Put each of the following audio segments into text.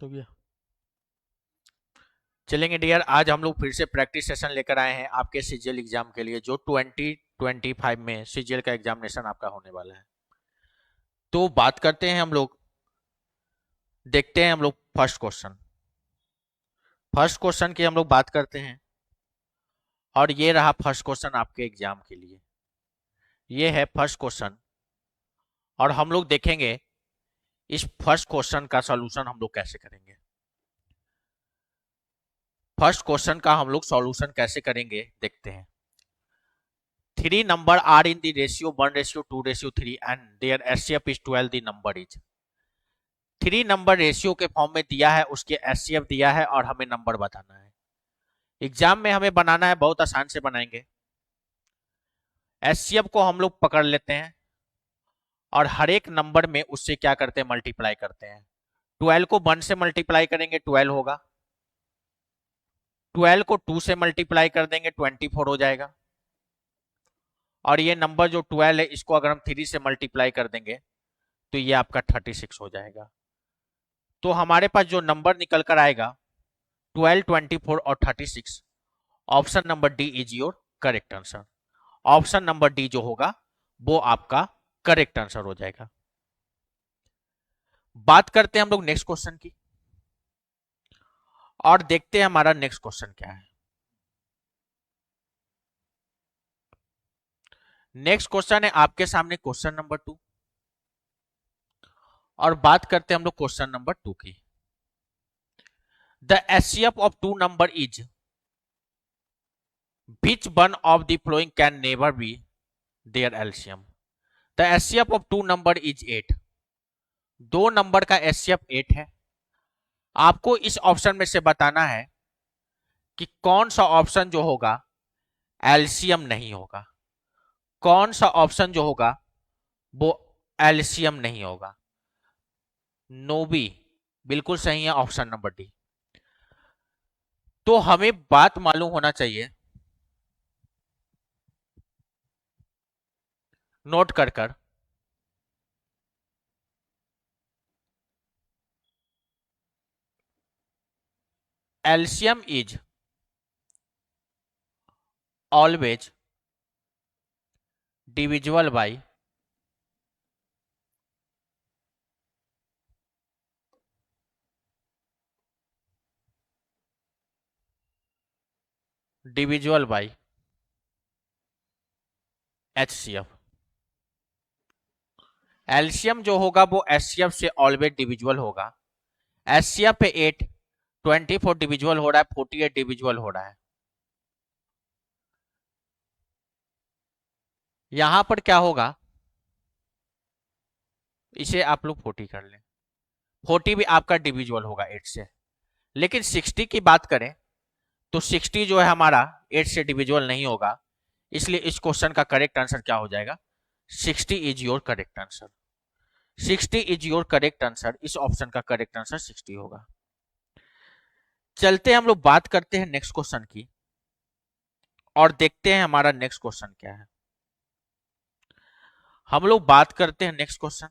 तो भैया चलेंगे डियर, आज हम लोग फिर से प्रैक्टिस सेशन लेकर आए हैं आपके सीजीएल एग्जाम के लिए, जो 2025 में सीजीएल का एग्जामिनेशन आपका होने वाला है। तो बात करते हैं हम लोग, देखते हैं हम लोग फर्स्ट क्वेश्चन की हम लोग बात करते हैं। और ये रहा फर्स्ट क्वेश्चन आपके एग्जाम के लिए, ये है फर्स्ट क्वेश्चन। और हम लोग देखेंगे इस फर्स्ट क्वेश्चन का सॉल्यूशन हम लोग कैसे करेंगे। फर्स्ट क्वेश्चन का हम लोग सॉल्यूशन कैसे करेंगे देखते हैं। 3 number are in the ratio 1:2:3 and their HCF is 12, the number is 3 number ratio के फॉर्म में दिया है, उसके HCF दिया है और हमें नंबर बताना है। एग्जाम में हमें बनाना है, बहुत आसान से बनाएंगे। HCF को हम लोग पकड़ लेते हैं और हर एक नंबर में उससे क्या करते हैं, मल्टीप्लाई करते हैं। 12 को 1 से मल्टीप्लाई करेंगे 12 होगा, 12 को 2 से मल्टीप्लाई कर देंगे 24 हो जाएगा। और ये नंबर जो 12 है, इसको अगर हम 3 से मल्टीप्लाई कर देंगे तो ये आपका 36 हो जाएगा। तो हमारे पास जो नंबर निकल कर आएगा 12, 24 और 36, option number D is your correct answer. Option number D जो होगा वो आपका करेक्ट आंसर हो जाएगा। बात करते हैं हम लोग नेक्स्ट क्वेश्चन की और देखते हैं हमारा नेक्स्ट क्वेश्चन क्या है। नेक्स्ट क्वेश्चन है आपके सामने क्वेश्चन नंबर 2 और बात करते हैं हम लोग क्वेश्चन नंबर 2 की। The HCF of 2 number is which one of the following can never be their LCM? The HCF of 2 number is 8। 2 number का HCF 8 है। आपको इस ऑप्शन में से बताना है कि कौन सा ऑप्शन जो होगा एलसीएम नहीं होगा, कौन सा ऑप्शन जो होगा वो एलसीएम नहीं होगा। नो बी बिल्कुल सही है, ऑप्शन नंबर डी। तो हमें बात मालूम होना चाहिए, नोट कर कर। LCM is always divisible by HCF। LCM जो होगा वो एचसीएफ से ऑलवेज डिविजिबल होगा। एचसीएफ पे 8, 24 डिविजिबल हो रहा है, 48 डिविजिबल हो रहा है। यहां पर क्या होगा, इसे आप लोग 40 कर लें, 40 भी आपका डिविजिबल होगा 8 से। लेकिन 60 की बात करें तो 60 जो है हमारा 8 से डिविजिबल नहीं होगा, इसलिए इस क्वेश्चन का करेक्ट आंसर क्या हो जाएगा, 60 is your correct answer. 60 is your correct answer, इस ऑप्शन का करेक्ट आंसर 60 होगा। चलते हम लोग बात करते हैं नेक्स्ट क्वेश्चन की और देखते हैं हमारा नेक्स्ट क्वेश्चन क्या है। हम लोग बात करते हैं नेक्स्ट क्वेश्चन।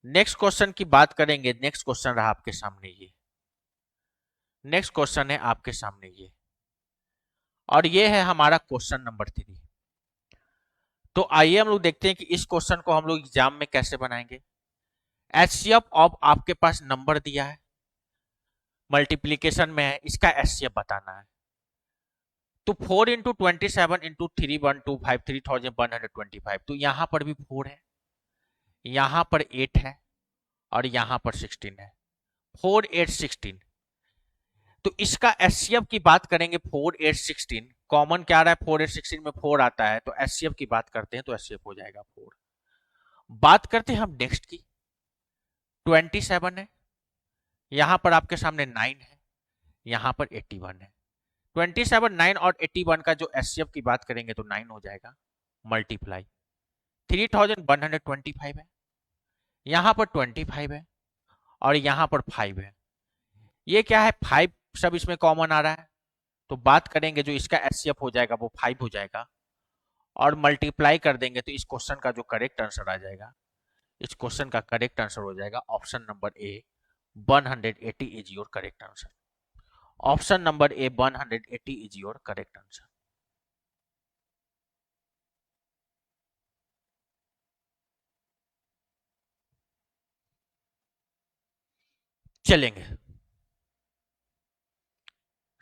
नेक्स्ट क्वेश्चन की बात करेंगे। नेक्स्ट क्वेश्चन रहा आपके सामने ये, नेक्स्ट क्वेश्चन है आपके सामने ये, और ये है हमारा क्वेश्चन नंबर 3। तो आइए हम लोग देखते हैं कि इस क्वेश्चन को हम लोग एग्जाम में कैसे बनाएंगे। एचसीएफ ऑफ आपके पास नंबर दिया है, मल्टीप्लीकेशन में है, इसका एचसीएफ बताना है। तो 4 इंटू 27 इंटू 3125 3125, तो यहां पर भी 4 है, यहां पर 8 है और यहां पर 16 है, 4 8 16। तो इसका एचसीएफ की बात करेंगे 4 8 16, कॉमन क्या आ रहा है 4 8 16 में 4 आता है, तो एचसीएफ की बात करते हैं तो एचसीएफ हो जाएगा 4। बात करते हैं हम नेक्स्ट की। 27 है, यहां पर आपके सामने 9 है, यहां पर 81 है। 27 9 और 81 का जो एचसीएफ की बात करेंगे तो 9 हो जाएगा, मल्टीप्लाई 3125 है, यहां पर 25 है और यहां पर 5 है। ये क्या है, 5 सब इसमें कॉमन आ रहा है, तो बात करेंगे जो इसका एचसीएफ हो जाएगा वो 5 हो जाएगा और मल्टीप्लाई कर देंगे तो इस क्वेश्चन का जो करेक्ट आंसर आ जाएगा, इस क्वेश्चन का करेक्ट आंसर हो जाएगा option number A, 180 is your correct answer. Option number A 180 is your correct answer. चलेंगे,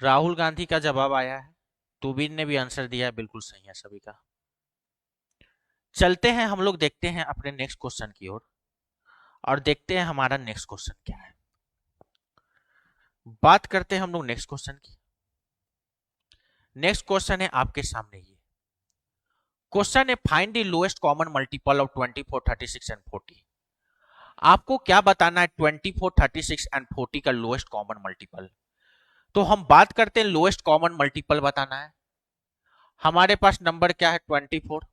राहुल गांधी का जवाब आया है, तुबिन ने भी आंसर दिया है, बिल्कुल सही है सभी का। चलते हैं हम लोग, देखते हैं अपने नेक्स्ट क्वेश्चन की ओर और देखते हैं हमारा नेक्स्ट क्वेश्चन क्या है। बात करते हैं हम लोग नेक्स्ट क्वेश्चन की। नेक्स्ट क्वेश्चन है आपके सामने ये क्वेश्चन है, find the lowest common multiple of 24, 36 and 40। आपको क्या बताना है 24, 36 एंड 40 का लोएस्ट कॉमन मल्टीपल। तो हम बात करते हैं लोएस्ट कॉमन मल्टीपल बताना है। हमारे पास नंबर क्या है 24,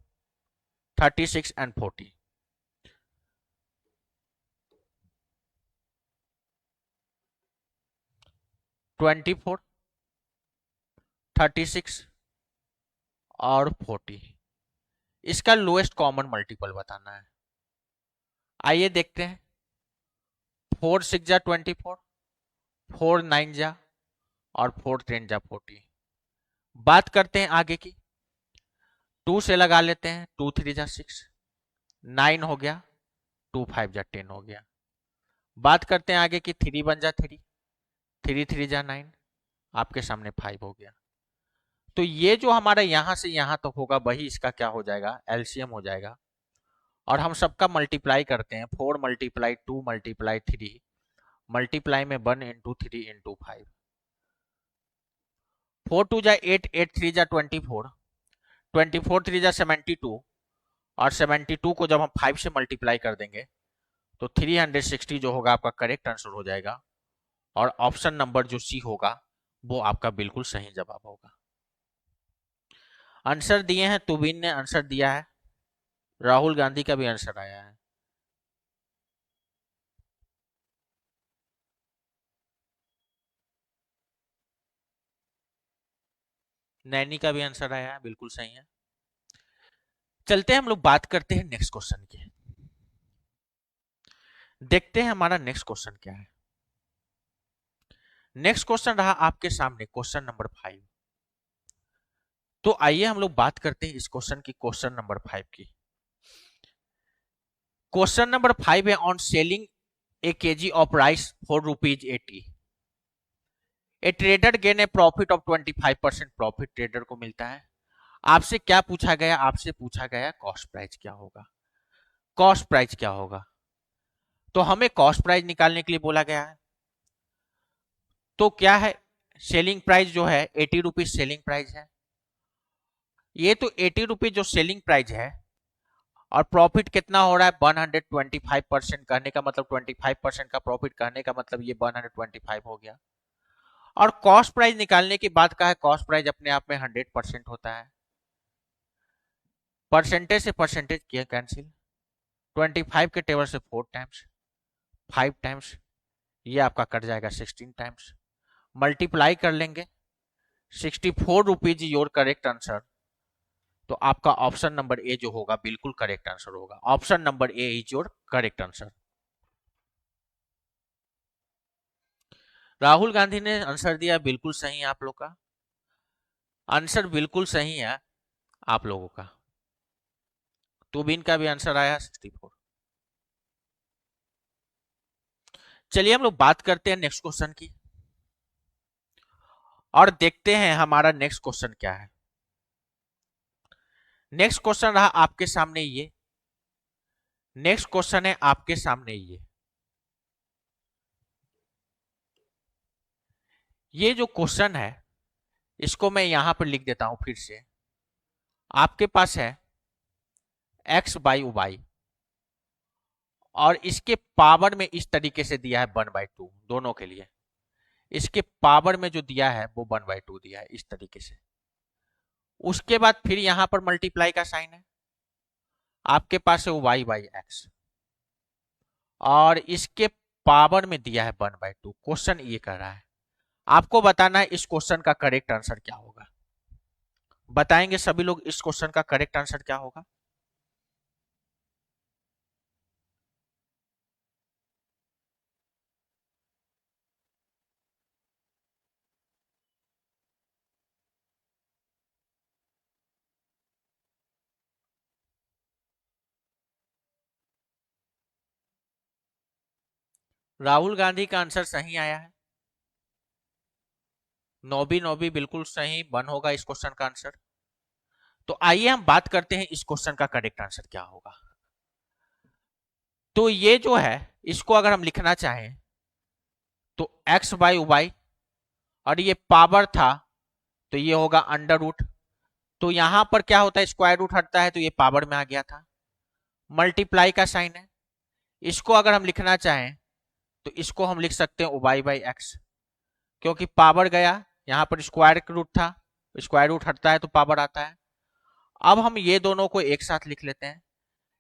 36 एंड 40। 24, 36 और 40, इसका लोएस्ट कॉमन मल्टीपल बताना है। आइए देखते हैं। 4 6 जा 24, 4 9 जा और 4 10 जा 40। बात करते हैं आगे की, 2 से लगा लेते हैं, 2 3 जा 6, 9 हो गया, 2 5 जा 10 हो गया। बात करते हैं आगे की, 3 1 जा 3, 3 3 जा 9, आपके सामने 5 हो गया। तो ये जो हमारा यहां से यहां तक होगा वही इसका क्या हो जाएगा, एलसीएम हो जाएगा। और हम सबका मल्टीप्लाई करते हैं, 4 मल्टीप्लाई 2 मल्टीप्लाई 3 मल्टीप्लाई में 1 इंटू 3 इंटू 5, 4 2 जा 8, 8 3 जा 24, 24 3 जा 72 और 72 को जब हम 5 से मल्टीप्लाई कर देंगे तो 360 जो होगा आपका करेक्ट आंसर हो जाएगा। और ऑप्शन नंबर जो सी होगा वो आपका बिल्कुल सही जवाब होगा। आंसर दिए हैं, तुबिन ने आंसर दिया है, राहुल गांधी का भी आंसर आया है, नैनी का भी आंसर आया है, बिल्कुल सही है। चलते हैं हम लोग, बात करते हैं नेक्स्ट क्वेश्चन की। देखते हैं हमारा नेक्स्ट क्वेश्चन क्या है। नेक्स्ट क्वेश्चन रहा आपके सामने क्वेश्चन नंबर 5। तो आइए हम लोग बात करते हैं इस क्वेश्चन की, क्वेश्चन नंबर 5 की। क्वेश्चन नंबर 5 है, on selling A KG of rice for ₹80, A trader gain A profit of 25% profit trader को मिलता है। आपसे क्या पूछा गया, आपसे पूछा गया कॉस्ट प्राइस क्या होगा। कॉस्ट प्राइस क्या होगा, तो हमें कॉस्ट प्राइस निकालने के लिए बोला गया है। तो क्या है, सेलिंग प्राइस जो है 80 रुपीज सेलिंग प्राइस है। ये तो 80 रुपीज जो सेलिंग प्राइस है और प्रॉफिट कितना हो रहा है 125%, कहने का मतलब 25% का प्रॉफिट, कहने का मतलब ये 125 हो गया। और कॉस्ट प्राइस निकालने की बात का है, कॉस्ट प्राइस अपने आप में 100% होता है। परसेंटेज से परसेंटेज किया कैंसिल, 25 के टेबल से 4 टाइम्स, 5 टाइम्स, ये आपका कट जाएगा 16 टाइम्स, मल्टीप्लाई कर लेंगे 64 रुपीज योर करेक्ट आंसर। तो आपका ऑप्शन नंबर ए जो होगा बिल्कुल करेक्ट आंसर होगा। Option number A is your correct answer. Rahul Gandhi ने आंसर दिया, बिल्कुल सही है आप लोग का आंसर, बिल्कुल सही है आप लोगों का। तुबिन का भी आंसर आया 64। चलिए हम लोग बात करते हैं नेक्स्ट क्वेश्चन की और देखते हैं हमारा नेक्स्ट क्वेश्चन क्या है। नेक्स्ट क्वेश्चन रहा आपके सामने ये, नेक्स्ट क्वेश्चन है आपके सामने ये जो क्वेश्चन है इसको मैं यहां पर लिख देता हूं फिर से। आपके पास है एक्स बाई वाई और इसके पावर में इस तरीके से दिया है 1/2 दोनों के लिए। इसके पावर में जो दिया है वो 1/2 दिया है इस तरीके से। उसके बाद फिर यहां पर मल्टीप्लाई का साइन है, आपके पास है वाई बाई एक्स और इसके पावर में दिया है 1/2। क्वेश्चन ये कर रहा है, आपको बताना है इस क्वेश्चन का करेक्ट आंसर क्या होगा। बताएंगे सभी लोग इस क्वेश्चन का करेक्ट आंसर क्या होगा। राहुल गांधी का आंसर सही आया है। नोबी नोबी बिल्कुल सही, वन होगा इस क्वेश्चन का आंसर। तो आइए हम बात करते हैं इस क्वेश्चन का करेक्ट आंसर क्या होगा। तो ये जो है, इसको अगर हम लिखना चाहें तो एक्स बाई वाई, और ये पावर था तो ये होगा अंडर रूट। तो यहां पर क्या होता है, स्क्वायर रूट हटता है तो ये पावर में आ गया था। मल्टीप्लाई का साइन है। इसको अगर हम लिखना चाहें तो इसको हम लिख सकते हैं वाई बाई एक्स, क्योंकि पावर गया, यहां पर स्क्वायर रूट था, स्क्वायर रूट हटता है तो पावर आता है। अब हम ये दोनों को एक साथ लिख लेते हैं,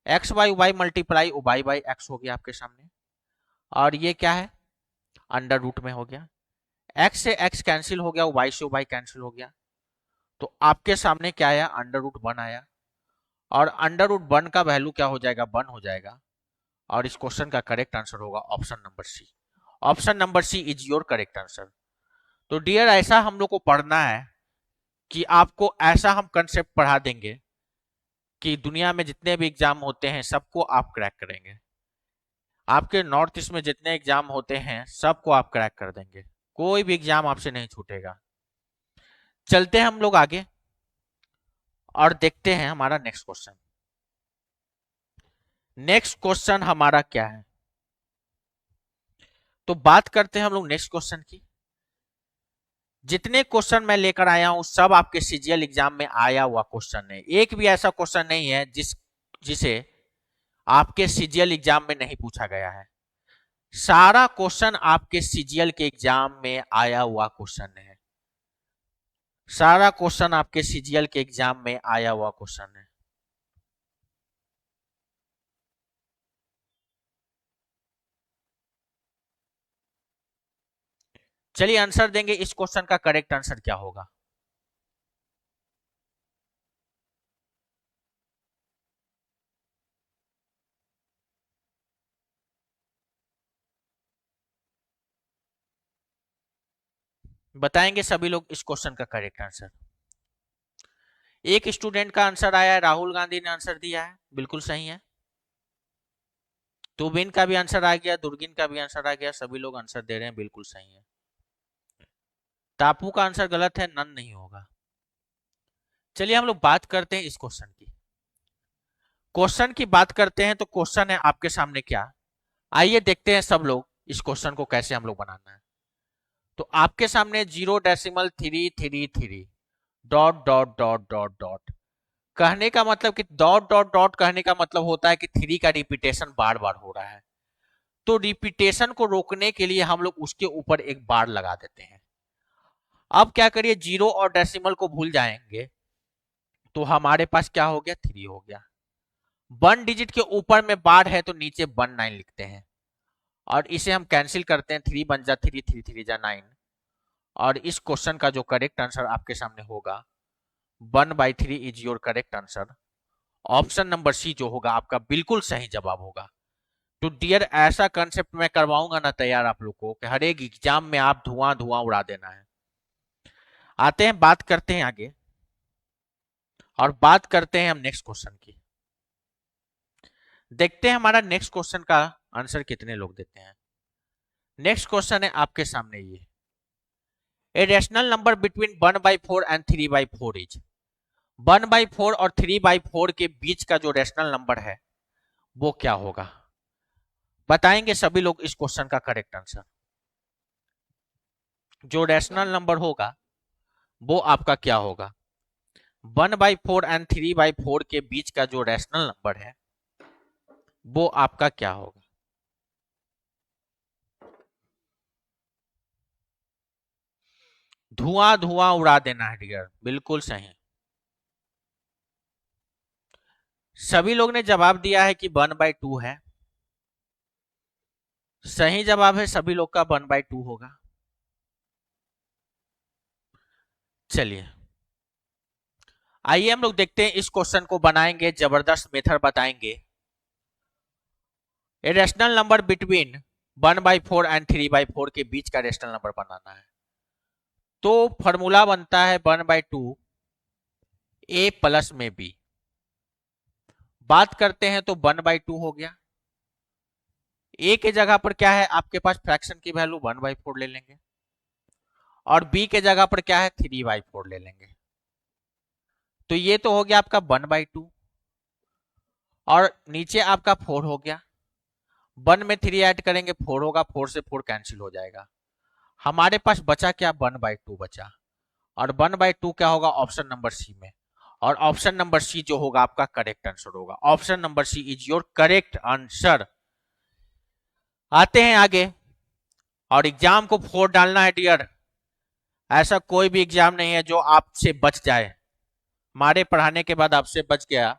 X by Y multiply Y by X हो गया आपके सामने। और ये क्या है, अंडर रूट में हो गया, एक्स से एक्स कैंसिल हो गया, वाई से वाई कैंसिल हो गया। तो आपके सामने क्या आया, अंडर रूट वन आया। और अंडर रूट वन का वैल्यू क्या हो जाएगा, वन हो जाएगा। और इस क्वेश्चन का करेक्ट आंसर होगा option number C. Option number C is your correct answer. तो डियर, ऐसा हम लोग को पढ़ना है कि आपको ऐसा हम कंसेप्ट पढ़ा देंगे कि दुनिया में जितने भी एग्जाम होते हैं सबको आप क्रैक करेंगे। आपके नॉर्थ ईस्ट में जितने एग्जाम होते हैं सबको आप क्रैक कर देंगे, कोई भी एग्जाम आपसे नहीं छूटेगा। चलते हैं हम लोग आगे और देखते हैं हमारा नेक्स्ट क्वेश्चन। नेक्स्ट क्वेश्चन हमारा क्या है, तो बात करते हैं हम लोग नेक्स्ट क्वेश्चन की। जितने क्वेश्चन मैं लेकर आया हूं सब आपके सीजीएल एग्जाम में आया हुआ क्वेश्चन है। एक भी ऐसा क्वेश्चन नहीं है जिसे आपके सीजीएल एग्जाम में नहीं पूछा गया है। सारा क्वेश्चन आपके सीजीएल के एग्जाम में आया हुआ क्वेश्चन है। सारा क्वेश्चन आपके सीजीएल के एग्जाम में आया हुआ क्वेश्चन है। चलिए आंसर देंगे, इस क्वेश्चन का करेक्ट आंसर क्या होगा। बताएंगे सभी लोग इस क्वेश्चन का करेक्ट आंसर। एक स्टूडेंट का आंसर आया है, राहुल गांधी ने आंसर दिया है, बिल्कुल सही है। तुबिन का भी आंसर आ गया, दुर्गिन का भी आंसर आ गया, सभी लोग आंसर दे रहे हैं, बिल्कुल सही है। टापू का आंसर गलत है, नन नहीं होगा। चलिए हम लोग बात करते हैं इस क्वेश्चन की। क्वेश्चन की बात करते हैं तो क्वेश्चन है आपके सामने क्या, आइए देखते हैं सब लोग इस क्वेश्चन को कैसे हम लोग बनाना है। तो आपके सामने 0.333 dot dot dot dot dot, कहने का मतलब कि डॉट डॉट डॉट कहने का मतलब होता है कि थ्री का रिपीटेशन बार बार हो रहा है। तो रिपीटेशन को रोकने के लिए हम लोग उसके ऊपर एक बार लगा देते हैं। अब क्या करिए, जीरो और डेसिमल को भूल जाएंगे तो हमारे पास क्या हो गया, थ्री हो गया। वन डिजिट के ऊपर में बार है तो नीचे 19 लिखते हैं, और इसे हम कैंसिल करते हैं, थ्री बन जा थ्री, थ्री थ्री जा 9। और इस क्वेश्चन का जो करेक्ट आंसर आपके सामने होगा, 1/3 is your correct answer. Option number C जो होगा आपका बिल्कुल सही जवाब होगा। तो डियर, ऐसा कंसेप्ट मैं करवाऊंगा ना तैयार आप लोग को कि हर एक एग्जाम में आप धुआं धुआं उड़ा देना है। आते हैं, बात करते हैं आगे और बात करते हैं हम नेक्स्ट क्वेश्चन की। देखते हैं हमारा नेक्स्ट क्वेश्चन का आंसर कितने लोग देते हैं। नेक्स्ट क्वेश्चन है आपके सामने ये, a rational number between 1/4 and 3/4 is. 1/4 और 3/4 के बीच का जो रेशनल नंबर है वो क्या होगा। बताएंगे सभी लोग इस क्वेश्चन का करेक्ट आंसर। जो रेशनल नंबर होगा वो आपका क्या होगा, 1/4 एंड 3/4 के बीच का जो रेशनल नंबर है वो आपका क्या होगा। धुआं धुआं उड़ा देना है डियर, बिल्कुल सही। सभी लोग ने जवाब दिया है कि 1/2 है। सही जवाब है सभी लोग का, 1/2 होगा। चलिए आइए हम लोग देखते हैं इस क्वेश्चन को बनाएंगे, जबरदस्त मेथड बताएंगे। A rational number between 1/4 and 3/4 के बीच का रेशनल नंबर बनाना है। तो फॉर्मूला बनता है 1/2 ए प्लस में बी। बात करते हैं तो 1/2 हो गया, ए के जगह पर क्या है आपके पास फ्रैक्शन की वैल्यू 1/4 ले लेंगे और बी के जगह पर क्या है 3/4 ले लेंगे। तो ये तो हो गया आपका 1/2 और नीचे आपका 4 हो गया। 1 में 3 ऐड करेंगे 4 होगा, 4 से 4 कैंसिल हो जाएगा। हमारे पास बचा क्या 1/2 बचा और 1/2 क्या होगा ऑप्शन नंबर सी में। और ऑप्शन नंबर सी जो होगा आपका करेक्ट आंसर होगा। Option number C is your correct answer. आते हैं आगे। और एग्जाम को 4 डालना है डियर। ऐसा कोई भी एग्जाम नहीं है जो आपसे बच जाए। हमारे पढ़ाने के बाद आपसे बच गया,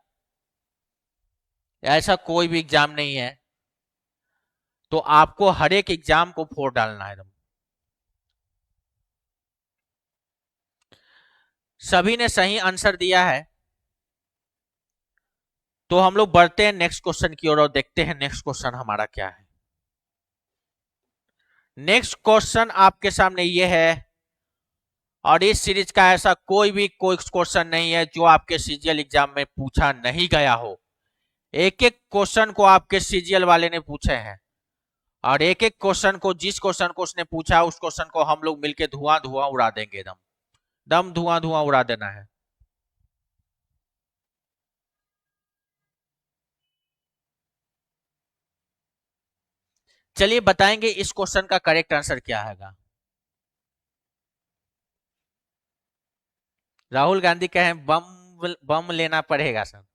ऐसा कोई भी एग्जाम नहीं है। तो आपको हर एक एग्जाम को 4 डालना है। सभी ने सही आंसर दिया है। तो हम लोग बढ़ते हैं नेक्स्ट क्वेश्चन की ओर और देखते हैं नेक्स्ट क्वेश्चन हमारा क्या है। नेक्स्ट क्वेश्चन आपके सामने ये है और इस सीरीज का ऐसा कोई भी कोई क्वेश्चन नहीं है जो आपके सीजीएल एग्जाम में पूछा नहीं गया हो। एक एक क्वेश्चन को आपके सीजीएल वाले ने पूछे हैं और एक एक क्वेश्चन को, जिस क्वेश्चन को उसने पूछा उस क्वेश्चन को हम लोग मिलके धुआं धुआं उड़ा देंगे। दम दम धुआं धुआं उड़ा देना है। चलिए बताएंगे इस क्वेश्चन का करेक्ट आंसर क्या है। राहुल गांधी कहे बम बम लेना पड़ेगा सर।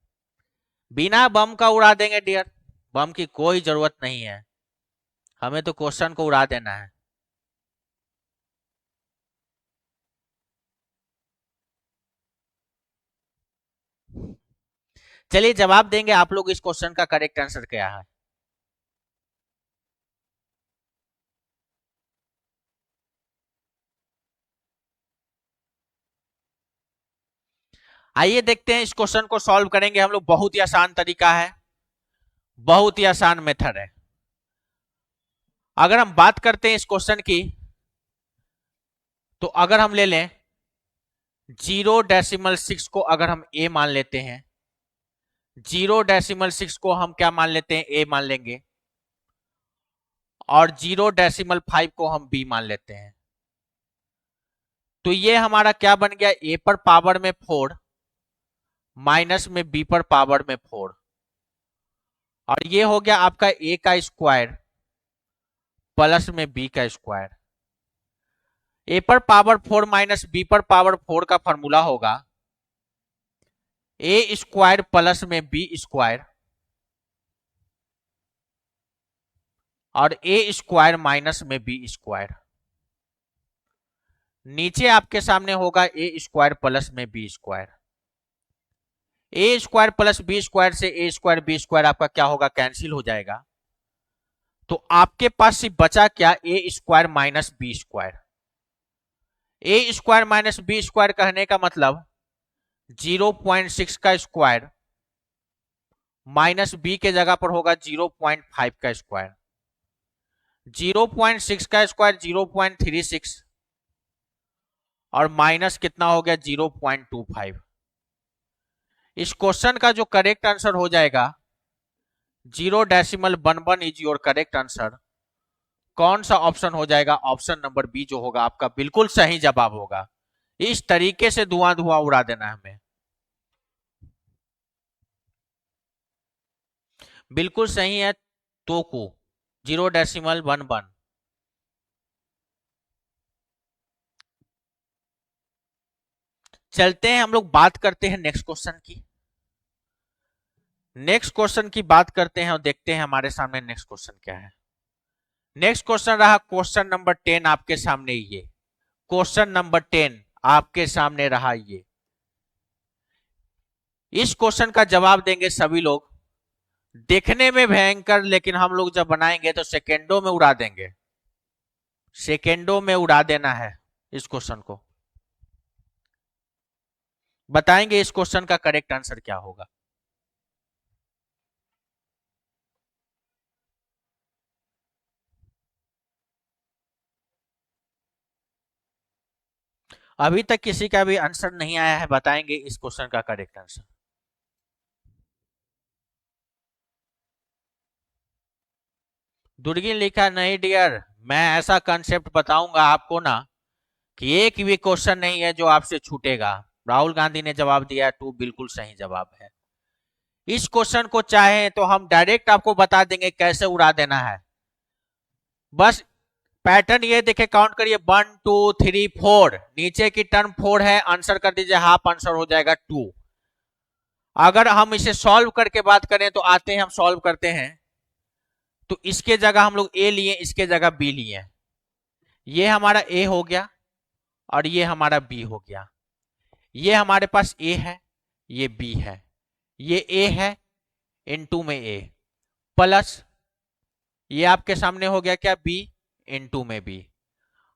बिना बम का उड़ा देंगे डियर। बम की कोई जरूरत नहीं है, हमें तो क्वेश्चन को उड़ा देना है। चलिए जवाब देंगे आप लोग इस क्वेश्चन का करेक्ट आंसर क्या है। आइए देखते हैं इस क्वेश्चन को सॉल्व करेंगे हम लोग। बहुत ही आसान तरीका है, बहुत ही आसान मेथड है। अगर हम बात करते हैं इस क्वेश्चन की, तो अगर हम ले लें 0.6 को अगर हम ए मान लेते हैं, 0.6 को हम क्या मान लेते हैं ए मान लेंगे और 0.5 को हम बी मान लेते हैं। तो ये हमारा क्या बन गया, ए पर पावर में 4 माइनस में बी पर पावर में 4 और ये हो गया आपका ए का स्क्वायर प्लस में बी का स्क्वायर। ए पर पावर 4 माइनस बी पर पावर 4 का फॉर्मूला होगा ए स्क्वायर प्लस में बी स्क्वायर और ए स्क्वायर माइनस में बी स्क्वायर। नीचे आपके सामने होगा ए स्क्वायर प्लस में B square. A square plus B square से ए स्क्वायर बी स्क्वायर आपका क्या होगा, कैंसिल हो जाएगा। तो आपके पास सिर्फ बचा क्या, ए square minus B square. A square minus B square कहने का मतलब 0.6 का स्क्वायर माइनस बी के जगह पर होगा 0.5 का स्क्वायर। 0.6 का स्क्वायर 0.36 और माइनस कितना हो गया 0.25। इस क्वेश्चन का जो करेक्ट आंसर हो जाएगा 0.11 इज योर करेक्ट आंसर। कौन सा ऑप्शन हो जाएगा, ऑप्शन नंबर बी जो होगा आपका बिल्कुल सही जवाब होगा। इस तरीके से धुआं धुआं उड़ा देना है हमें। बिल्कुल सही है तोकू 0.11। चलते हैं हम लोग बात करते हैं नेक्स्ट क्वेश्चन की। नेक्स्ट क्वेश्चन की बात करते हैं और देखते हैं हमारे सामने नेक्स्ट क्वेश्चन क्या है। नेक्स्ट क्वेश्चन रहा क्वेश्चन नंबर 10 आपके सामने। ये क्वेश्चन नंबर 10 आपके सामने रहा। ये इस क्वेश्चन का जवाब देंगे सभी लोग। देखने में भयंकर, लेकिन हम लोग जब बनाएंगे तो सेकेंडों में उड़ा देंगे। सेकेंडों में उड़ा देना है इस क्वेश्चन को। बताएंगे इस क्वेश्चन का करेक्ट आंसर क्या होगा। अभी तक किसी का भी आंसर नहीं आया है, बताएंगे इस क्वेश्चन का करेक्ट आंसर। दुर्गिन लिखा नहीं डियर, मैं ऐसा कंसेप्ट बताऊंगा आपको ना कि एक भी क्वेश्चन नहीं है जो आपसे छूटेगा। राहुल गांधी ने जवाब दिया 2 बिल्कुल सही जवाब है। इस क्वेश्चन को चाहे तो हम डायरेक्ट आपको बता देंगे कैसे उड़ा देना है। बस पैटर्न ये देखे, काउंट करिए 1 2 3 4, नीचे की टर्म 4 है, आंसर कर दीजिए, हाफ आंसर हो जाएगा 2। अगर हम इसे सॉल्व करके बात करें तो आते हैं, हम सॉल्व करते हैं। तो इसके जगह हम लोग ए लिए, इसके जगह बी लिए। ये हमारा ए हो गया और ये हमारा बी हो गया। ये हमारे पास ए है, ये बी है, ये ए है, इनटू में ए, प्लस ये आपके सामने हो गया क्या, बी, इनटू में बी।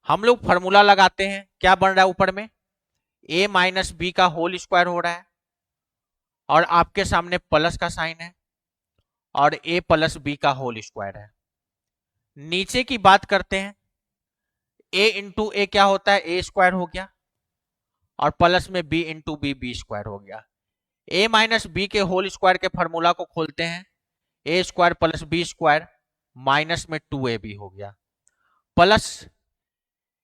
हम लोग फॉर्मूला लगाते हैं, क्या बन रहा है ऊपर में, ए माइनस बी का होल स्क्वायर हो रहा है और आपके सामने प्लस का साइन है और ए प्लस बी का होल स्क्वायर है। नीचे की बात करते हैं, ए इंटू ए क्या होता है, ए स्क्वायर हो गया और प्लस में B into B, B square हो गया। ए माइनस बी के होल स्क्वायर के फॉर्मूला को खोलते हैं, A square plus B square minus में 2ab हो गया, प्लस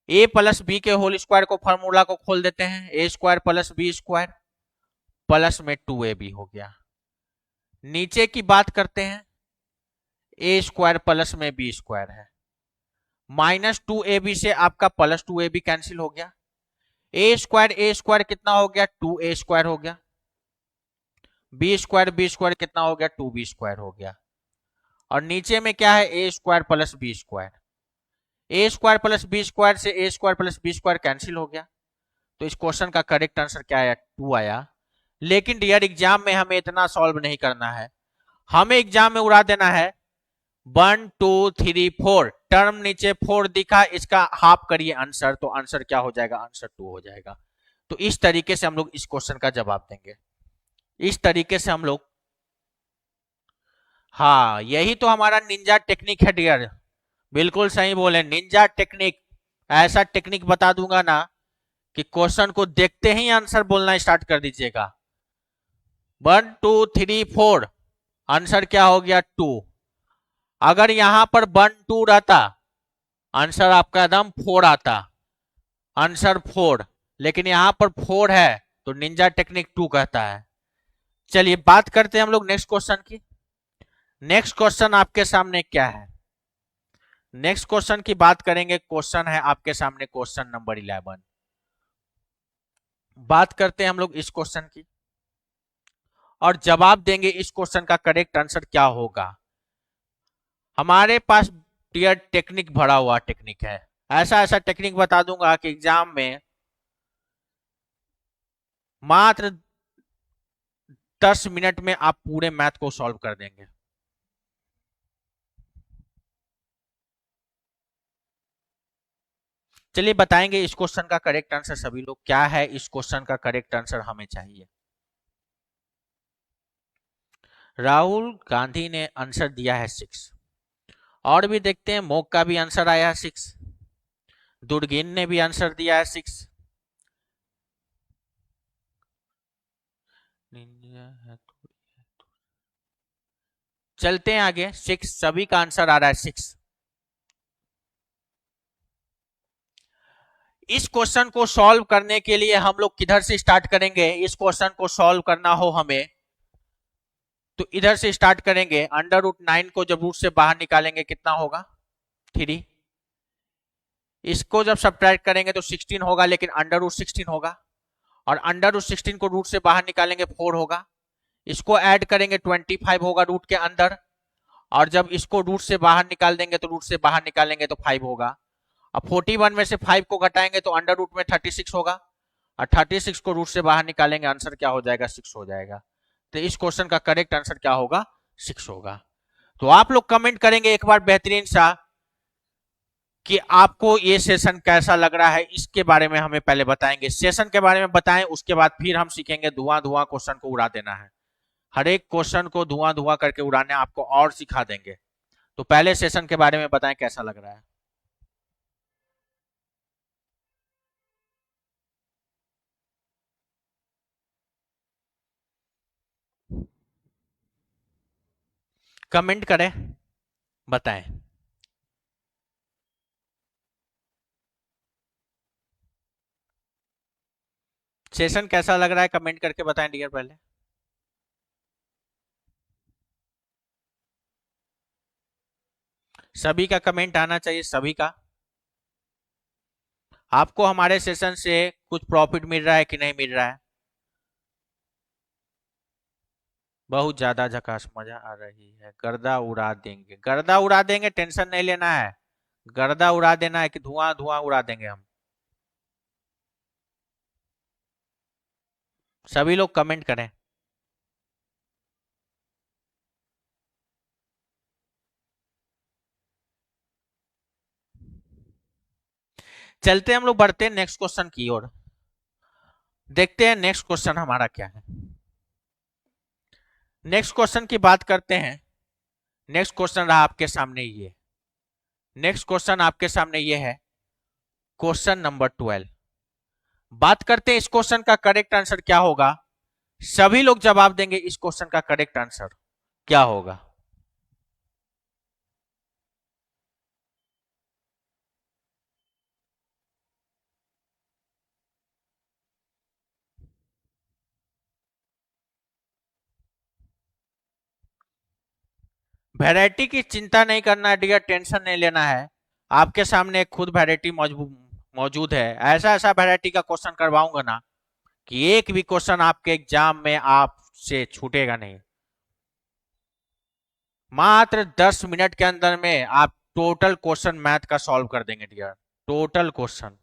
ए प्लस बी के होल स्क्वायर को फॉर्मूला को खोल देते हैं, A square plus B square plus में 2ab हो गया। नीचे की बात करते हैं, ए स्क्वायर प्लस में बी स्क्वायर है, माइनस 2ab से आपका प्लस 2ab कैंसिल हो गया। ए स्क्वायर कितना हो गया, 2a स्क्वायर हो गया, बी स्क्वायर कितना हो गया, 2b स्क्वायर हो गया। और नीचे में क्या है, A square plus B square, A square plus B square से A square plus B square cancel हो गया। तो इस क्वेश्चन का करेक्ट आंसर क्या आया, 2 आया। लेकिन डियर एग्जाम में हमें इतना सॉल्व नहीं करना है, हमें एग्जाम में उड़ा देना है 1 2 3 4, टर्म नीचे 4 दिखा, इसका हाफ करिए आंसर, तो आंसर क्या हो जाएगा, आंसर 2 हो जाएगा। तो इस तरीके से हम लोग इस क्वेश्चन का जवाब देंगे, इस तरीके से हम लोग। हाँ, यही तो हमारा निंजा टेक्निक है डियर, बिल्कुल सही बोले, निंजा टेक्निक। ऐसा टेक्निक बता दूंगा ना कि क्वेश्चन को देखते ही आंसर बोलना स्टार्ट कर दीजिएगा। 1 2 3 4, आंसर क्या हो गया, 2। अगर यहां पर 1 2 रहता, आंसर आपका एकदम 4 आता, आंसर 4। लेकिन यहां पर 4 है तो निंजा टेक्निक 2 कहता है। चलिए बात करते हैं हम लोग नेक्स्ट क्वेश्चन की। नेक्स्ट क्वेश्चन आपके सामने क्या है, नेक्स्ट क्वेश्चन की बात करेंगे। क्वेश्चन है आपके सामने क्वेश्चन नंबर 11। बात करते हैं हम लोग इस क्वेश्चन की और जवाब देंगे इस क्वेश्चन का करेक्ट आंसर क्या होगा। हमारे पास डियर टेक्निक भरा हुआ टेक्निक है, ऐसा ऐसा टेक्निक बता दूंगा कि एग्जाम में मात्र 10 मिनट में आप पूरे मैथ को सॉल्व कर देंगे। चलिए बताएंगे इस क्वेश्चन का करेक्ट आंसर सभी लोग, क्या है इस क्वेश्चन का करेक्ट आंसर हमें चाहिए। राहुल गांधी ने आंसर दिया है 6, और भी देखते हैं, मोक का भी आंसर आया है 6, दुर्गेन ने भी आंसर दिया है 6, चलते हैं आगे। 6 सभी का आंसर आ रहा है 6। इस क्वेश्चन को सॉल्व करने के लिए हम लोग किधर से स्टार्ट करेंगे, इस क्वेश्चन को सॉल्व करना हो हमें तो इधर से स्टार्ट करेंगे। अंडर रूट 9 को जब रूट से बाहर निकालेंगे कितना होगा, 3। इसको जब सब्ट्रैक्ट करेंगे तो 16 होगा, लेकिन अंडर रूट 16 होगा, और अंडर रूट 16 को रूट से बाहर निकालेंगे 4 होगा। इसको ऐड करेंगे 25 होगा रूट के अंदर, और जब इसको रूट से बाहर निकाल देंगे तो रूट से बाहर निकालेंगे तो 5 होगा। अब 41 में से 5 को घटाएंगे तो अंडर रूट में 36 होगा, और 36 को रूट से बाहर निकालेंगे, आंसर क्या हो जाएगा, 6 हो जाएगा। तो इस क्वेश्चन का करेक्ट आंसर क्या होगा, 6 होगा। तो आप लोग कमेंट करेंगे एक बार बेहतरीन सा कि आपको ये सेशन कैसा लग रहा है, इसके बारे में हमें पहले बताएंगे, सेशन के बारे में बताएं, उसके बाद फिर हम सीखेंगे धुआं धुआं क्वेश्चन को उड़ा देना है। हर एक क्वेश्चन को धुआं धुआं करके उड़ाने आपको और सिखा देंगे। तो पहले सेशन के बारे में बताएं कैसा लग रहा है। कमेंट करें, बताएं। सेशन कैसा लग रहा है कमेंट करके बताएं डियर। पहले सभी का कमेंट आना चाहिए, सभी का। आपको हमारे सेशन से कुछ प्रॉफिट मिल रहा है कि नहीं मिल रहा है? बहुत ज्यादा झकास, मजा आ रही है, गर्दा उड़ा देंगे, गर्दा उड़ा देंगे, टेंशन नहीं लेना है। गर्दा उड़ा देना है कि धुआं धुआं उड़ा देंगे हम। सभी लोग कमेंट करें। चलते हम लोग बढ़ते हैं नेक्स्ट क्वेश्चन की ओर। देखते हैं नेक्स्ट क्वेश्चन हमारा क्या है। नेक्स्ट क्वेश्चन की बात करते हैं। नेक्स्ट क्वेश्चन रहा आपके सामने ये। नेक्स्ट क्वेश्चन आपके सामने ये है, क्वेश्चन नंबर 12। बात करते हैं इस क्वेश्चन का करेक्ट आंसर क्या होगा। सभी लोग जवाब देंगे इस क्वेश्चन का करेक्ट आंसर क्या होगा। वैरायटी की चिंता नहीं करना है डियर, टेंशन नहीं लेना है। आपके सामने खुद वैरायटी मौजूद है। ऐसा ऐसा वैरायटी का क्वेश्चन करवाऊंगा ना कि एक भी क्वेश्चन आपके एग्जाम में आपसे छूटेगा नहीं। मात्र 10 मिनट के अंदर में आप टोटल क्वेश्चन मैथ का सॉल्व कर देंगे डियर, टोटल क्वेश्चन।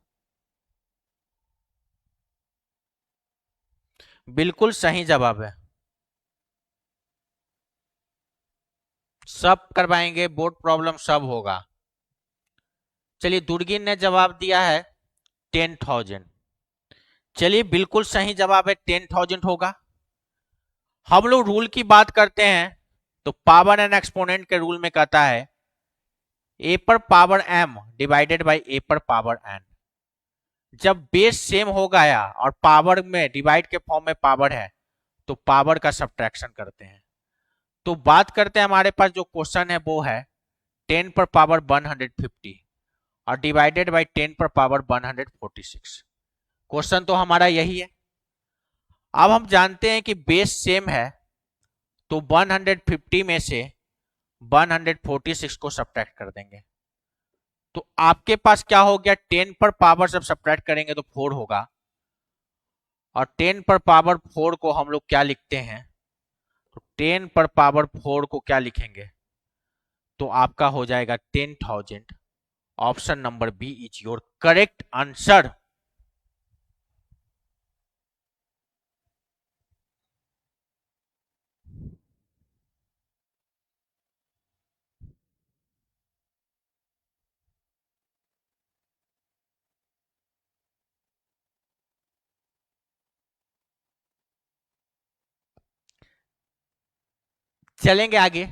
बिल्कुल सही जवाब है, सब करवाएंगे, बोर्ड प्रॉब्लम सब होगा। चलिए, दुर्गिन ने जवाब दिया है 10,000। चलिए, बिल्कुल सही जवाब है, 10,000 होगा। हम लोग रूल की बात करते हैं तो पावर एंड एक्सपोनेंट के रूल में कहता है ए पर पावर m डिवाइडेड बाई ए पर पावर n। जब बेस सेम हो गया और पावर में डिवाइड के फॉर्म में पावर है तो पावर का सब्ट्रैक्शन करते हैं। तो बात करते हैं, हमारे पास जो क्वेश्चन है वो है 10 पर पावर 150 और डिवाइडेड बाई 10 पर पावर 146। क्वेश्चन तो हमारा यही है। अब हम जानते हैं कि बेस सेम है तो 150 में से 146 को सब्ट्रैक्ट कर देंगे। तो आपके पास क्या हो गया, 10 पर पावर जब सब्ट्रैक्ट करेंगे तो 4 होगा, और 10 पर पावर 4 को हम लोग क्या लिखते हैं, तो 10 पर पावर 4 को क्या लिखेंगे, तो आपका हो जाएगा 10,000। Option number B is your correct answer. चलेंगे आगे,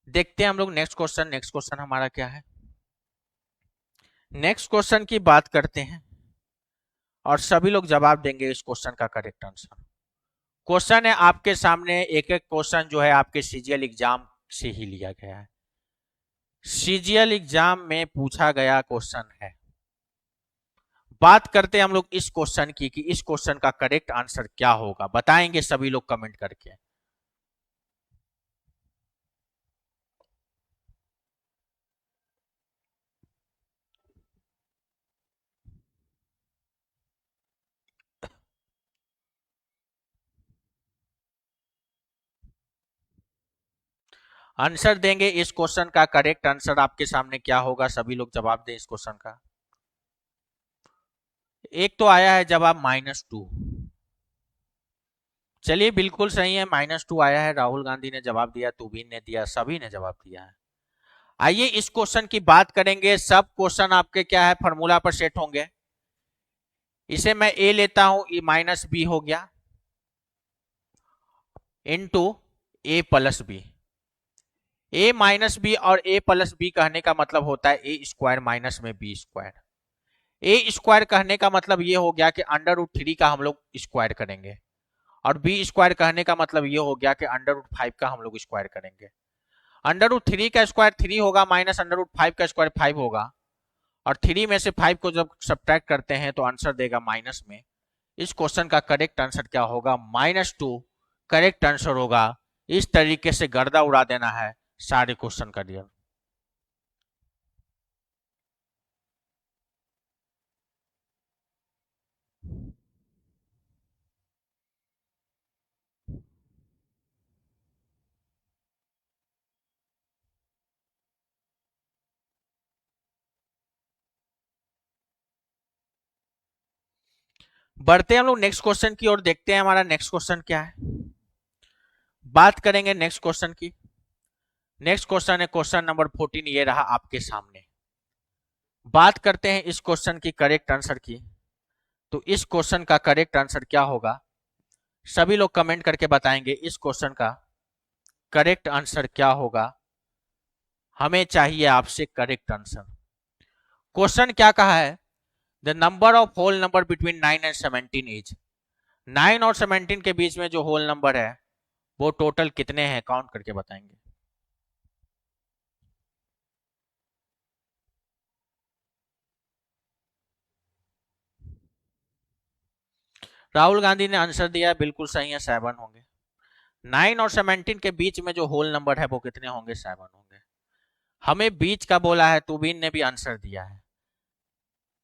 देखते हैं हम लोग नेक्स्ट क्वेश्चन। नेक्स्ट क्वेश्चन हमारा क्या है। नेक्स्ट क्वेश्चन की बात करते हैं और सभी लोग जवाब देंगे इस क्वेश्चन का करेक्ट आंसर। क्वेश्चन है आपके सामने, एक एक क्वेश्चन जो है आपके सीजीएल एग्जाम से ही लिया गया है। सीजीएल एग्जाम में पूछा गया क्वेश्चन है। बात करते हैं हम लोग इस क्वेश्चन की कि इस क्वेश्चन का करेक्ट आंसर क्या होगा, बताएंगे सभी लोग कमेंट करके। आंसर देंगे इस क्वेश्चन का करेक्ट आंसर आपके सामने क्या होगा, सभी लोग जवाब दें इस क्वेश्चन का। एक तो आया है जवाब -2। चलिए, बिल्कुल सही है, -2 आया है। राहुल गांधी ने जवाब दिया, तुबिन ने दिया, सभी ने जवाब दिया है। आइए इस क्वेश्चन की बात करेंगे। सब क्वेश्चन आपके क्या है, फॉर्मूला पर सेट होंगे। इसे मैं ए लेता हूं, ए माइनस बी हो गया इनटू ए प्लस बी। ए माइनस बी और ए प्लस बी कहने का मतलब होता है ए स्क्वायर माइनस में बी स्क्वायर। ए स्क्वायर कहने का मतलब ये हो गया कि √3 का हम लोग स्क्वायर करेंगे, और बी स्क्वायर कहने का मतलब ये हो गया कि √5 का हम लोग स्क्वायर करेंगे। √3 का स्क्वायर 3 होगा, माइनस √5 का स्क्वायर 5 होगा, और 3 में से 5 को जब सब्ट्रैक्ट करते हैं तो आंसर देगा माइनस में। इस क्वेश्चन का करेक्ट आंसर क्या होगा? -2 करेक्ट आंसर होगा। इस तरीके से गर्दा उड़ा देना है सारे क्वेश्चन का डियर। बढ़ते हैं हम लोग नेक्स्ट क्वेश्चन की ओर, देखते हैं हमारा नेक्स्ट क्वेश्चन क्या है। बात करेंगे नेक्स्ट क्वेश्चन की। नेक्स्ट क्वेश्चन है क्वेश्चन नंबर 14, ये रहा आपके सामने। बात करते हैं इस क्वेश्चन की करेक्ट आंसर की। तो इस क्वेश्चन का करेक्ट आंसर क्या होगा? सभी लोग कमेंट करके बताएंगे इस क्वेश्चन का करेक्ट आंसर क्या होगा। हमें चाहिए आपसे करेक्ट आंसर। क्वेश्चन क्या कहा है? The number of whole number between 9 and 17 is. 9 और 17 के बीच में जो होल नंबर है वो टोटल कितने हैं, काउंट करके बताएंगे। राहुल गांधी ने आंसर दिया, बिल्कुल सही है, 7 होंगे। 9 और 17 के बीच में जो होल नंबर है वो कितने होंगे? 7 होंगे। हमें बीच का बोला है, तुबिन ने भी आंसर दिया है,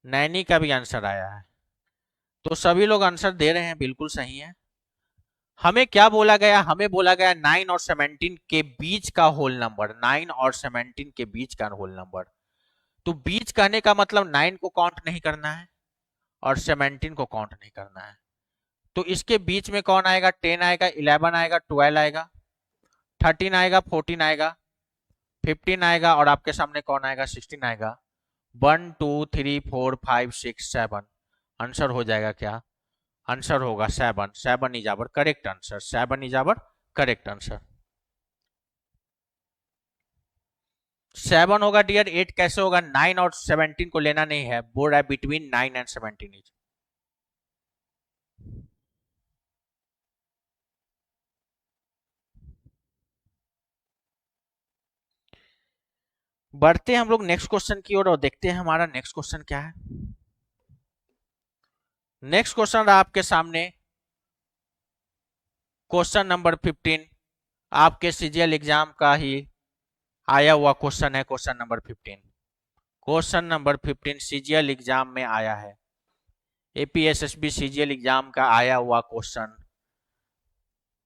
नैनी का भी आंसर आया है, तो सभी लोग आंसर दे रहे हैं, बिल्कुल सही है। हमें क्या बोला गया? हमें बोला गया 9 और 17 के बीच का होल नंबर, 9 और 17 के बीच का होल नंबर। तो बीच कहने का मतलब 9 को काउंट नहीं करना है और 17 को काउंट नहीं करना है। तो इसके बीच में कौन आएगा? 10 आएगा, 11 आएगा, 12 आएगा, 13 आएगा, 14 आएगा, 15 आएगा, और आपके सामने कौन आएगा? 16 आएगा। 1 2 3 4 5 6 7। आंसर हो जाएगा क्या? आंसर होगा 7। 7 is our correct answer. 7 is our correct answer. 7 होगा डियर, 8 कैसे होगा? 9 और 17 को लेना नहीं है, बोल रहा है बिटवीन 9 एंड 17 इज। बढ़ते हैं हम लोग नेक्स्ट क्वेश्चन की ओर और देखते हैं हमारा नेक्स्ट क्वेश्चन क्या है। नेक्स्ट क्वेश्चन आपके सामने क्वेश्चन नंबर 15, आपके सीजीएल एग्जाम का ही आया हुआ क्वेश्चन है। Question number 15, question number 15 CGL exam में आया है, एपीएसएसबी सीजीएल एग्जाम का आया हुआ क्वेश्चन।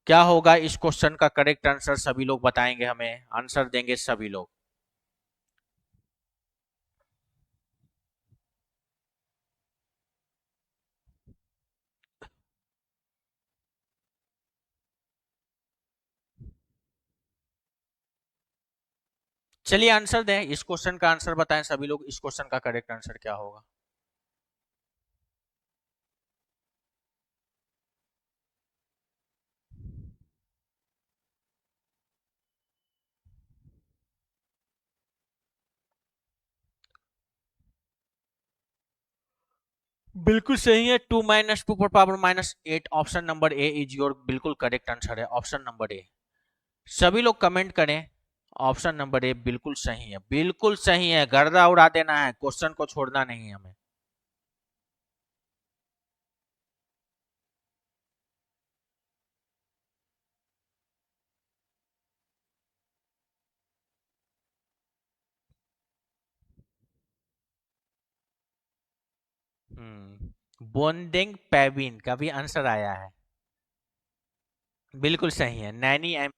क्या होगा इस क्वेश्चन का करेक्ट आंसर? सभी लोग बताएंगे, हमें आंसर देंगे सभी लोग। चलिए आंसर दें, इस क्वेश्चन का आंसर बताएं सभी लोग, इस क्वेश्चन का करेक्ट आंसर क्या होगा? बिल्कुल सही है, 2 - 2 power -8। Option number A is your बिल्कुल करेक्ट आंसर है, ऑप्शन नंबर ए। सभी लोग कमेंट करें, ऑप्शन नंबर ए बिल्कुल सही है, बिल्कुल सही है। गर्दा उड़ा देना है, क्वेश्चन को छोड़ना नहीं है हमें। बोंदेंग पेविन का भी आंसर आया है, बिल्कुल सही है। नैनी एम।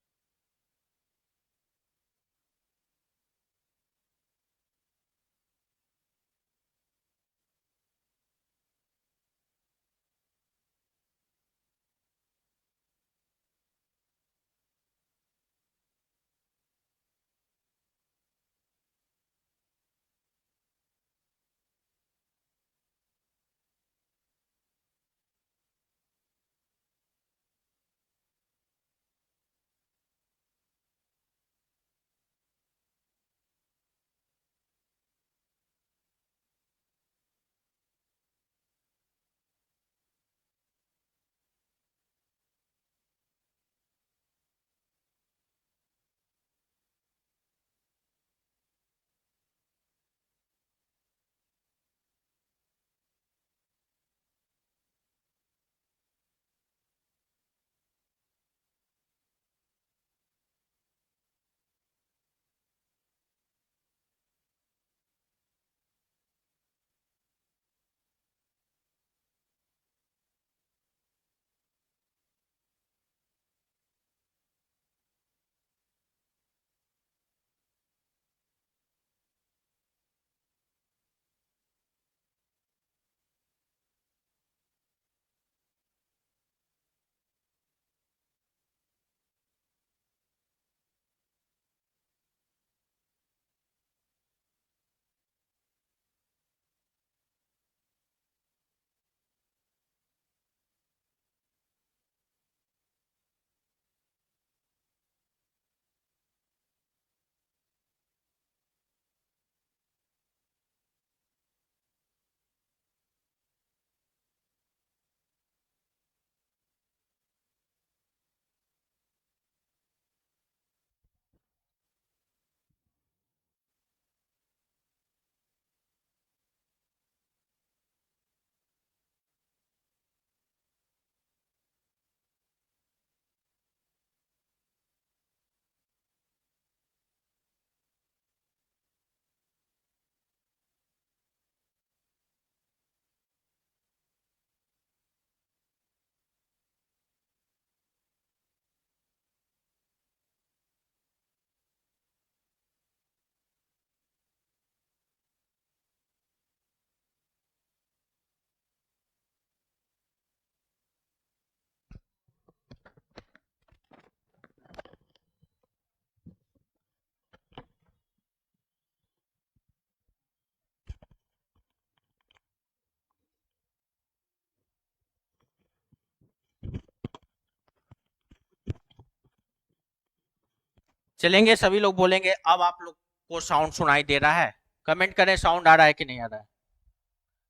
चलेंगे, सभी लोग बोलेंगे अब आप लोग को साउंड सुनाई दे रहा है? कमेंट करें साउंड आ रहा है कि नहीं आ रहा है,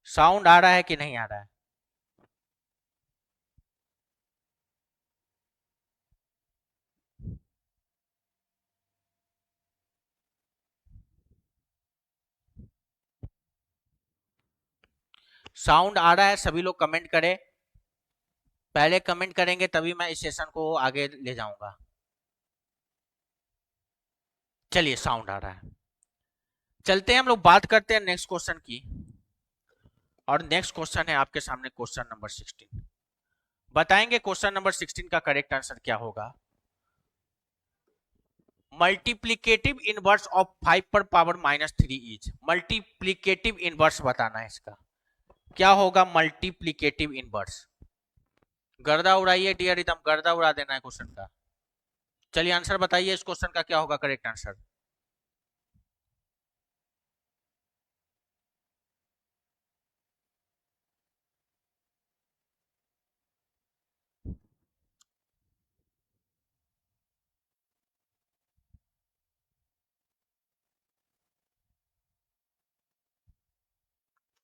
साउंड आ रहा है कि नहीं आ रहा है। साउंड आ रहा है, सभी लोग कमेंट करें, पहले कमेंट करेंगे तभी मैं इस सेशन को आगे ले जाऊंगा। चलिए साउंड आ रहा है, चलते हैं हम लोग बात करते हैं नेक्स्ट क्वेश्चन की। और नेक्स्ट क्वेश्चन है आपके सामने क्वेश्चन नंबर 16। बताएंगे क्वेश्चन नंबर 16 का करेक्ट आंसर क्या होगा। मल्टीप्लीकेटिव इनवर्स ऑफ 5 पर पावर -3 इज, मल्टीप्लीकेटिव इनवर्स बताना है इसका, क्या होगा मल्टीप्लीकेटिव इनवर्स। गर्दा उड़ाइए डियर, एकदम गर्दा उड़ा देना है क्वेश्चन का। चलिए आंसर बताइए इस क्वेश्चन का क्या होगा करेक्ट आंसर।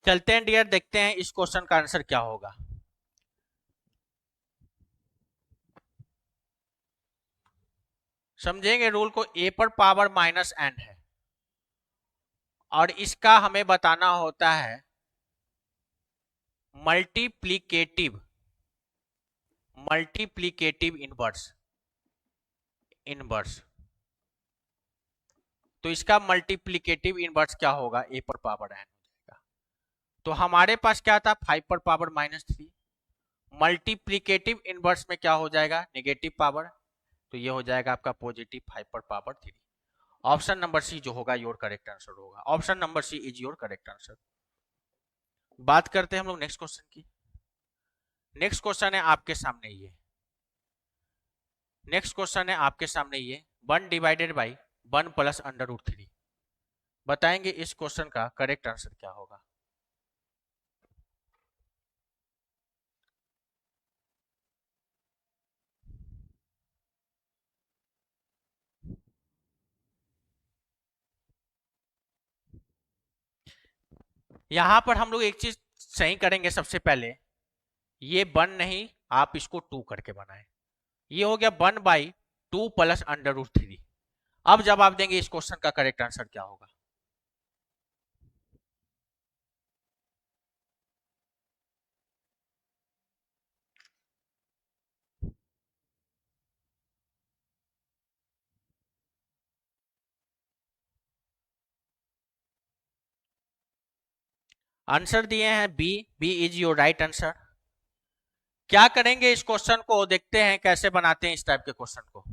चलते हैं डियर, देखते हैं इस क्वेश्चन का आंसर क्या होगा। समझेंगे रूल को, a पर पावर -n है और इसका हमें बताना होता है मल्टीप्लीकेटिव, मल्टीप्लीकेटिव इनवर्स, इनवर्स। तो इसका मल्टीप्लीकेटिव इनवर्स क्या होगा, a पर पावर n हो जाएगा। तो हमारे पास क्या था 5 पर पावर -3, मल्टीप्लीकेटिव इनवर्स में क्या हो जाएगा नेगेटिव पावर, तो ये हो जाएगा आपका पॉजिटिव 5 पर पावर 3। ऑप्शन नंबर सी जो होगा योर करेक्ट आंसर होगा, option number C is your correct answer. बात करते हैं हम लोग नेक्स्ट क्वेश्चन की। नेक्स्ट क्वेश्चन है आपके सामने ये, नेक्स्ट क्वेश्चन है आपके सामने ये 1 डिवाइडेड बाई 1 प्लस √3। बताएंगे इस क्वेश्चन का करेक्ट आंसर क्या होगा। यहां पर हम लोग एक चीज सही करेंगे, सबसे पहले ये 1 नहीं, आप इसको 2 करके बनाएं। ये हो गया 1/2 प्लस √3। अब जब आप देंगे इस क्वेश्चन का करेक्ट आंसर क्या होगा। आंसर दिए हैं B, B is your right answer. क्या करेंगे इस क्वेश्चन को, देखते हैं कैसे बनाते हैं इस टाइप के क्वेश्चन को।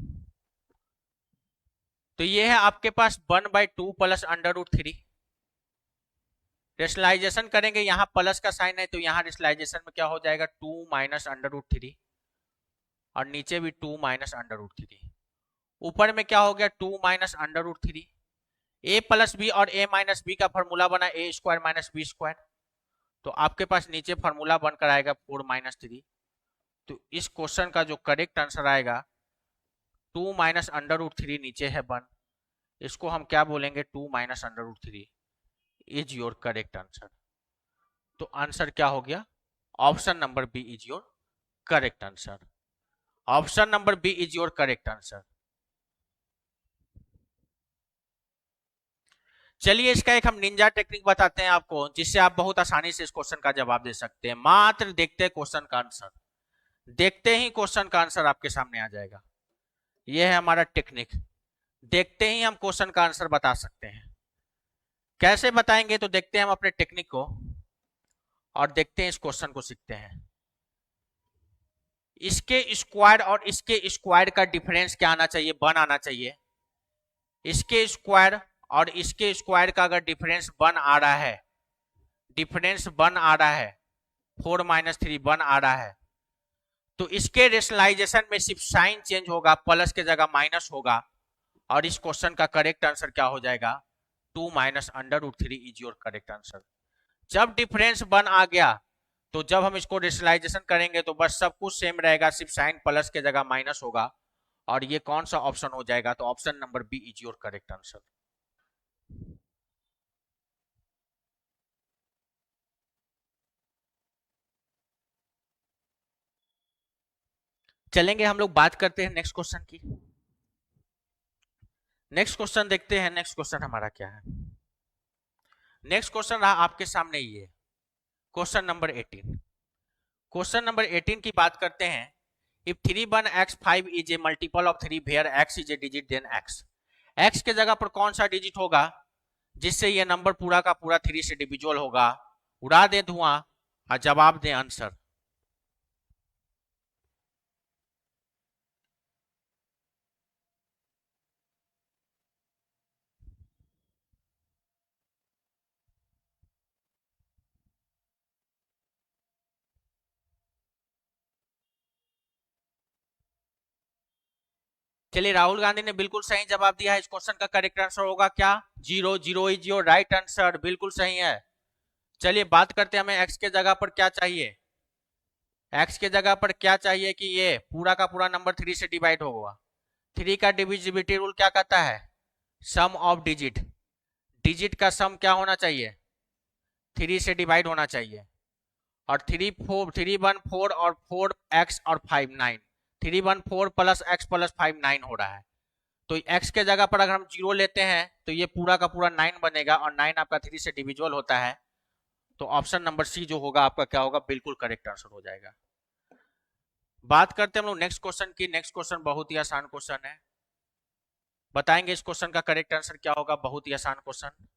तो ये है आपके पास 1/2 प्लस √3। रेशनलाइजेशन करेंगे, यहां प्लस का साइन है तो यहां रेशनलाइजेशन में क्या हो जाएगा 2 माइनस √3 और नीचे भी 2 माइनस √3। ऊपर में क्या हो गया 2 माइनस √3। a प्लस बी और a माइनस बी का फॉर्मूला बना a square minus B square, तो आपके पास नीचे फॉर्मूला बनकर आएगा 4 माइनस 3। तो इस क्वेश्चन का जो करेक्ट आंसर आएगा 2 माइनस √3 नीचे है 1, इसको हम क्या बोलेंगे 2 minus √3 is your correct answer. तो आंसर क्या हो गया, option number B is your correct answer, option number B is your correct answer. चलिए इसका एक हम निंजा टेक्निक बताते हैं आपको, जिससे आप बहुत आसानी से इस क्वेश्चन का जवाब दे सकते हैं। मात्र देखते हैं क्वेश्चन का आंसर, देखते ही क्वेश्चन का आंसर आपके सामने आ जाएगा। यह है हमारा टेक्निक, देखते ही हम क्वेश्चन का आंसर बता सकते हैं। कैसे बताएंगे, तो देखते हैं हम अपने टेक्निक को और देखते हैं इस क्वेश्चन को, सीखते हैं। इसके स्क्वायर और इसके स्क्वायर का डिफरेंस क्या आना चाहिए, 1 आना चाहिए। इसके स्क्वायर और इसके स्क्वायर का अगर डिफरेंस 1 आ रहा है, डिफरेंस 1 आ रहा है, 4 माइनस 3 1 आ रहा है, तो इसके रेशनलाइजेशन में सिर्फ साइन चेंज होगा, प्लस के जगह माइनस होगा और इस क्वेश्चन का करेक्ट आंसर क्या हो जाएगा 2 minus √3 is your correct answer. जब डिफरेंस 1 आ गया तो जब हम इसको रेशनलाइजेशन करेंगे तो बस सब कुछ सेम रहेगा, सिर्फ साइन प्लस के जगह माइनस होगा और ये कौन सा ऑप्शन हो जाएगा, तो option number B is your correct answer. चलेंगे हम लोग बात करते हैं नेक्स्ट क्वेश्चन की। नेक्स्ट क्वेश्चन देखते हैं, नेक्स्ट क्वेश्चन हमारा क्या है। नेक्स्ट क्वेश्चन रहा आपके सामने ये क्वेश्चन नंबर 18। क्वेश्चन नंबर 18 की बात करते हैं। If 3 1 x 5 is a multiple of 3 where x is a digit then x के जगह पर कौन सा डिजिट होगा जिससे ये नंबर पूरा का पूरा 3 से डिविजुअल होगा। उड़ा दे धुआं और जवाब दे आंसर। चलिए, राहुल गांधी ने बिल्कुल सही जवाब दिया है। इस क्वेश्चन का करेक्ट आंसर होगा क्या, 0 0 इज योर राइट आंसर, बिल्कुल सही है। चलिए बात करते हैं, हमें x के जगह पर क्या चाहिए। x के जगह पर क्या चाहिए कि ये पूरा का पूरा नंबर 3 से डिवाइड होगा। 3 का डिविजिबिलिटी रूल क्या कहता है, सम ऑफ डिजिट। डिजिट का सम क्या होना चाहिए, 3 से डिवाइड होना चाहिए। और 3 4 3 1 4 और 4 x और 5 9, 3 1 4 प्लस x प्लस 5 9 हो रहा है। तो x के जगह पर अगर हम 0 लेते हैं तो ये पूरा का पूरा 9 बनेगा और 9 आपका 3 से डिविजुअल होता है। तो ऑप्शन नंबर सी जो होगा आपका क्या होगा, बिल्कुल करेक्ट आंसर हो जाएगा। बात करते हैं हम लोग नेक्स्ट क्वेश्चन की। नेक्स्ट क्वेश्चन बहुत ही आसान क्वेश्चन है, बताएंगे इस क्वेश्चन का करेक्ट आंसर क्या होगा। बहुत ही आसान क्वेश्चन,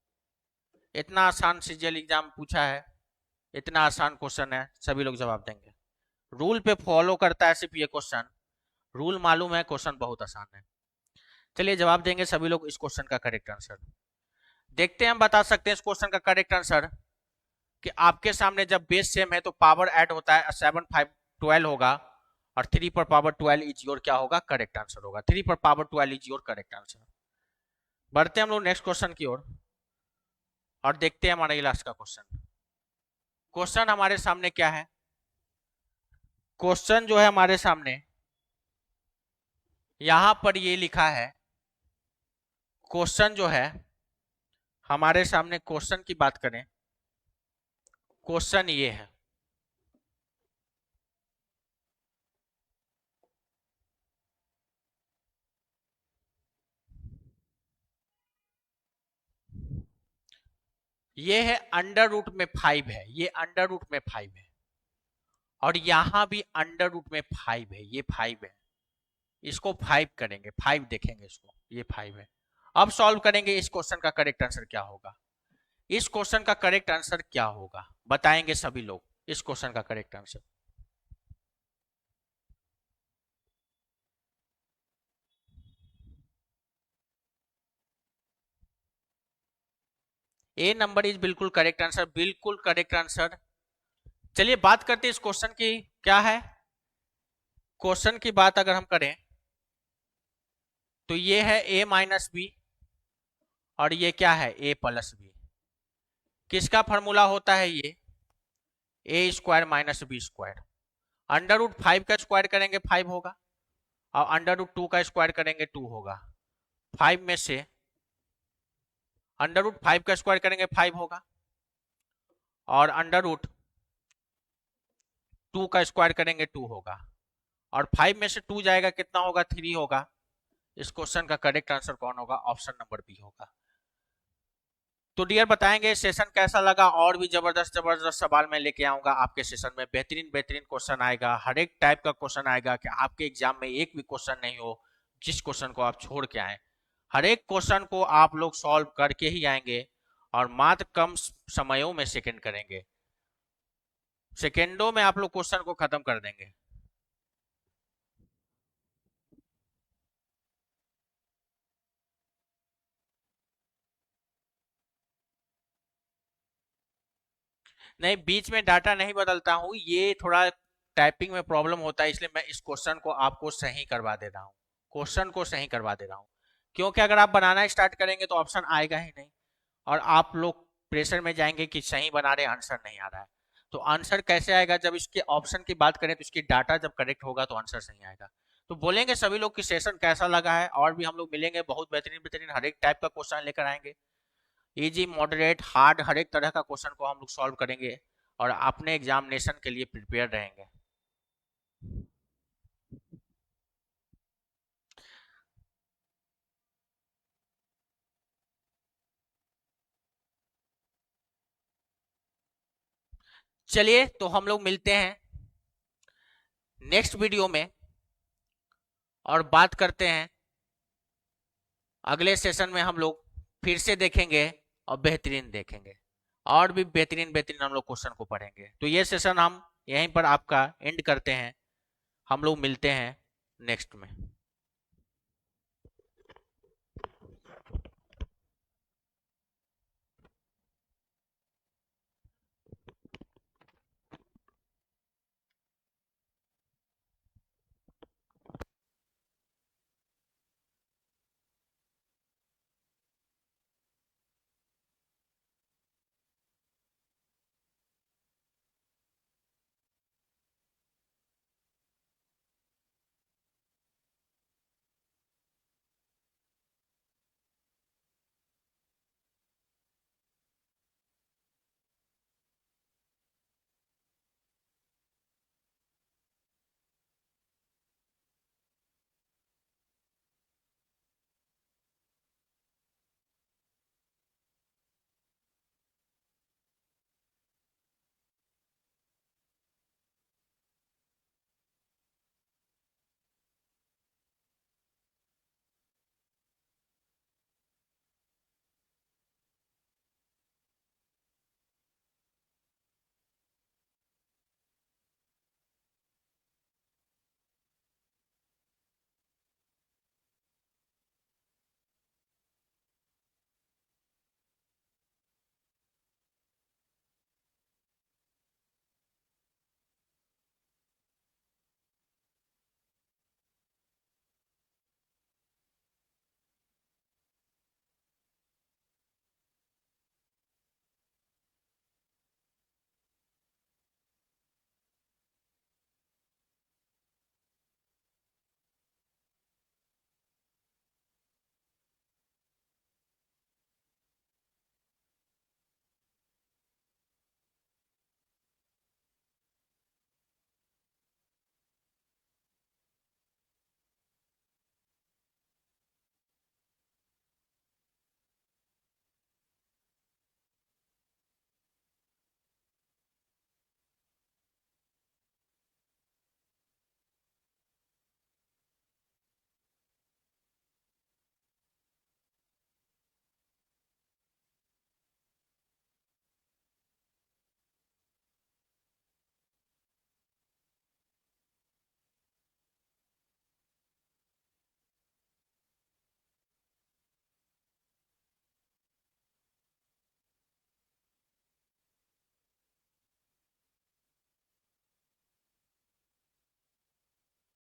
इतना आसान सीजीएल एग्जाम पूछा है, इतना आसान क्वेश्चन है, सभी लोग जवाब देंगे। रूल पे फॉलो करता है सिर्फ ये क्वेश्चन, रूल मालूम है, क्वेश्चन बहुत आसान है। चलिए जवाब देंगे सभी लोग इस क्वेश्चन का करेक्ट आंसर। देखते हैं हम बता सकते हैं इस क्वेश्चन का करेक्ट आंसर कि आपके सामने जब बेस सेम है तो पावर ऐड होता है, 7 5 12 होगा और 3 पर पावर 12 इज योर क्या होगा, करेक्ट आंसर होगा। 3 पर power 12 is your correct answer. बढ़ते हैं हम लोग नेक्स्ट क्वेश्चन की ओर और देखते हैं हमारा लास्ट का क्वेश्चन। क्वेश्चन हमारे सामने क्या है, क्वेश्चन जो है हमारे सामने यहां पर ये लिखा है। क्वेश्चन जो है हमारे सामने, क्वेश्चन की बात करें, क्वेश्चन ये है। ये है अंडर रूट में 5 है, ये अंडर रूट में 5 है और यहां भी अंडर रूट में 5 है, ये 5 है। इसको 5 करेंगे, 5 देखेंगे इसको, ये 5 है। अब सॉल्व करेंगे, इस क्वेश्चन का करेक्ट आंसर क्या होगा। इस क्वेश्चन का करेक्ट आंसर क्या होगा बताएंगे सभी लोग, इस क्वेश्चन का correct answer. A number is बिल्कुल करेक्ट आंसर, बिल्कुल करेक्ट आंसर। चलिए बात करते हैं इस क्वेश्चन की, क्या है क्वेश्चन की बात अगर हम करें तो ये है a माइनस बी और ये क्या है a प्लस बी। किसका फॉर्मूला होता है ये, a square minus B square. Under root 5 का स्क्वायर करेंगे 5 होगा और अंडर रूट 2 का स्क्वायर करेंगे 2 होगा। 5 में से अंडर रूट 5 का स्क्वायर करेंगे 5 होगा और अंडर रूट 2 का स्क्वायर करेंगे 2 होगा और 5 में से 2 जाएगा कितना होगा, 3 होगा। इस क्वेश्चन का करेक्ट आंसर कौन होगा, ऑप्शन नंबर बी होगा। तो डियर बताएंगे सेशन कैसा लगा, और भी जबरदस्त जबरदस्त सवाल मैं लेके आऊंगा आपके सेशन में। बेहतरीन बेहतरीन क्वेश्चन आएगा, हर एक टाइप का क्वेश्चन आएगा कि आपके एग्जाम में एक भी क्वेश्चन नहीं हो जिस क्वेश्चन को आप छोड़ के आए। हर एक क्वेश्चन को आप लोग सॉल्व करके ही आएंगे और मात्र कम समयों में सेकंड करेंगे, सेकेंडों में आप लोग क्वेश्चन को खत्म कर देंगे। नहीं, बीच में डाटा नहीं बदलता हूं, ये थोड़ा टाइपिंग में प्रॉब्लम होता है, इसलिए मैं इस क्वेश्चन को आपको सही करवा दे रहा हूँ, क्वेश्चन को सही करवा दे रहा हूँ। क्योंकि अगर आप बनाना स्टार्ट करेंगे तो ऑप्शन आएगा ही नहीं और आप लोग प्रेशर में जाएंगे कि सही बना रहे, आंसर नहीं आ रहा है। तो आंसर कैसे आएगा, जब इसके ऑप्शन की बात करें तो इसकी डाटा जब करेक्ट होगा तो आंसर सही आएगा। तो बोलेंगे सभी लोग कि सेशन कैसा लगा है, और भी हम लोग मिलेंगे, बहुत बेहतरीन बेहतरीन हर एक टाइप का क्वेश्चन लेकर आएंगे, इजी मॉडरेट हार्ड हर एक तरह का क्वेश्चन को हम लोग सॉल्व करेंगे और अपने एग्जामिनेशन के लिए प्रिपेयर रहेंगे। चलिए तो हम लोग मिलते हैं नेक्स्ट वीडियो में और बात करते हैं, अगले सेशन में हम लोग फिर से देखेंगे और बेहतरीन देखेंगे, और भी बेहतरीन बेहतरीन हम लोग क्वेश्चन को पढ़ेंगे। तो ये सेशन हम यहीं पर आपका एंड करते हैं, हम लोग मिलते हैं नेक्स्ट में।